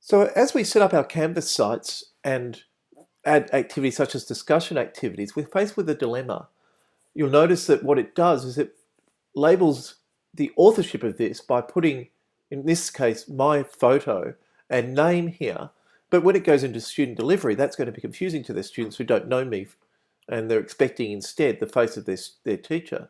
So as we set up our Canvas sites and add activities such as discussion activities, we're faced with a dilemma. You'll notice that what it does is it labels the authorship of this by putting, in this case, my photo and name here. But when it goes into student delivery, that's going to be confusing to their students who don't know me, and they're expecting instead the face of their teacher.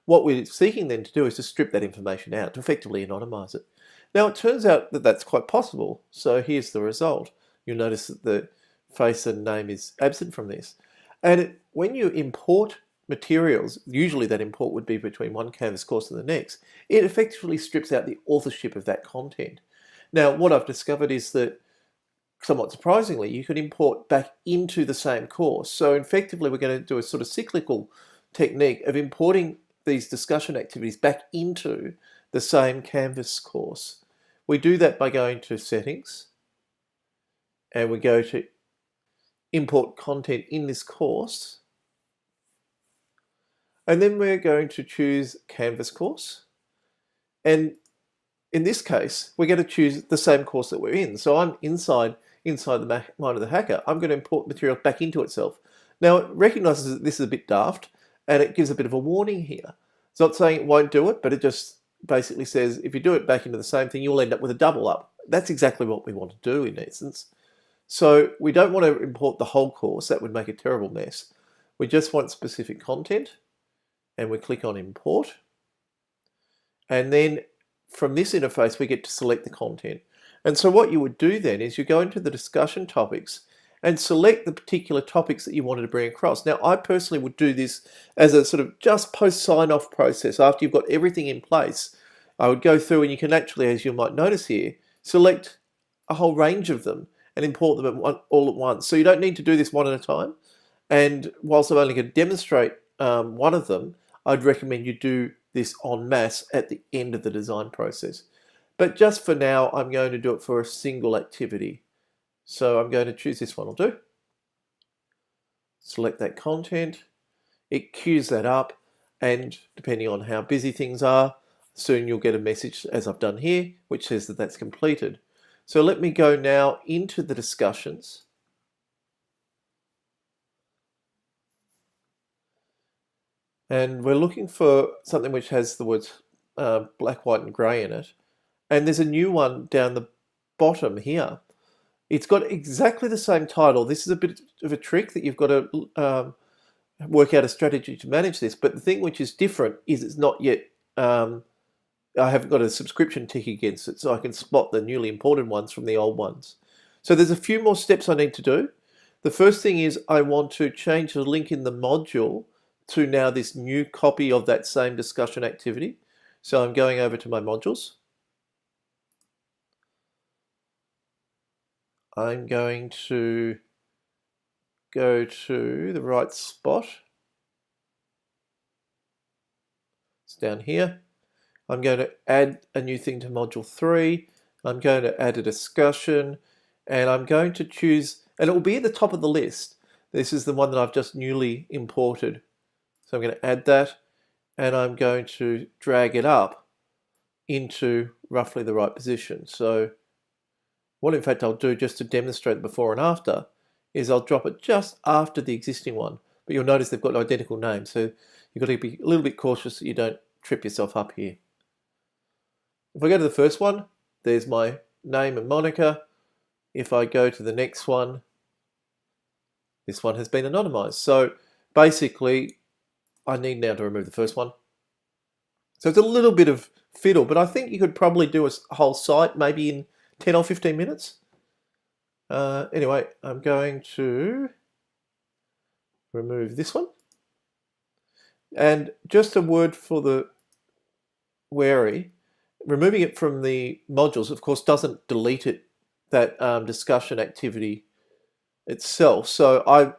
What we're seeking then to do is to strip that information out, to effectively anonymise it. Now, it turns out that that's quite possible. So here's the result. You'll notice that the face and name is absent from this. And when you import materials, usually that import would be between one Canvas course and the next, it effectively strips out the authorship of that content. Now, what I've discovered is that, somewhat surprisingly, you can import back into the same course. So effectively, we're going to do a sort of cyclical technique of importing these discussion activities back into the same Canvas course. We do that by going to Settings, and we go to Import Content in this course, and then we're going to choose Canvas course, and in this case we're going to choose the same course that we're in. So I'm inside the mind of the hacker. I'm going to import material back into itself. Now it recognizes that this is a bit daft, and it gives a bit of a warning here. It's not saying it won't do it, but it just basically says if you do it back into the same thing, you'll end up with a double up. That's exactly what we want to do in essence. So we don't want to import the whole course. That would make a terrible mess. We just want specific content, and we click on Import. And then from this interface, we get to select the content. And so what you would do then is you go into the discussion topics and select the particular topics that you wanted to bring across. Now, I personally would do this as a sort of just post sign-off process. After you've got everything in place, I would go through, and you can actually, as you might notice here, select a whole range of them and import them all at once. So you don't need to do this one at a time. And whilst I'm only going to demonstrate one of them, I'd recommend you do this en masse at the end of the design process. But just for now, I'm going to do it for a single activity. So I'm going to choose this one, will do. Select that content. It queues that up, and depending on how busy things are, soon you'll get a message, as I've done here, which says that that's completed. So let me go now into the discussions. And we're looking for something which has the words black, white, and grey in it. And there's a new one down the bottom here. It's got exactly the same title. This is a bit of a trick that you've got to work out a strategy to manage this. But the thing which is different is it's not yet, I haven't got a subscription tick against it, so I can spot the newly imported ones from the old ones. So there's a few more steps I need to do. The first thing is I want to change the link in the module to now this new copy of that same discussion activity. So I'm going over to my modules. I'm going to go to the right spot. It's down here. I'm going to add a new thing to module 3. I'm going to add a discussion, and I'm going to choose, and it will be at the top of the list. This is the one that I've just newly imported. So I'm going to add that, and I'm going to drag it up into roughly the right position. So what in fact I'll do, just to demonstrate the before and after, is I'll drop it just after the existing one. But you'll notice they've got identical names, so you've got to be a little bit cautious that you don't trip yourself up here. If I go to the first one, there's my name and moniker. If I go to the next one, this one has been anonymized. So basically, I need now to remove the first one. So it's a little bit of fiddle, but I think you could probably do a whole site maybe in 10 or 15 minutes. Anyway, I'm going to remove this one. And just a word for the wary, removing it from the modules, of course, doesn't delete it, that discussion activity itself. So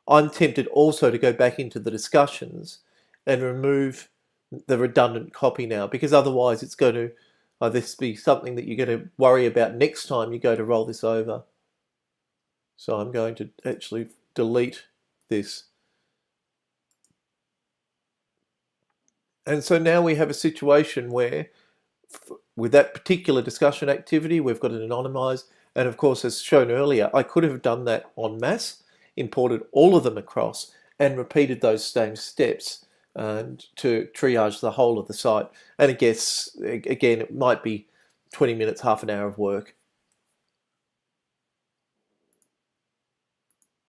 I'm tempted also to go back into the discussions and remove the redundant copy now, because otherwise it's going to this be something that you're going to worry about next time you go to roll this over. So I'm going to actually delete this. And so now we have a situation where with that particular discussion activity, we've got it anonymized, And of course, as shown earlier, I could have done that en masse, imported all of them across, and repeated those same steps to triage the whole of the site. And I guess, again, it might be 20 minutes, half an hour of work.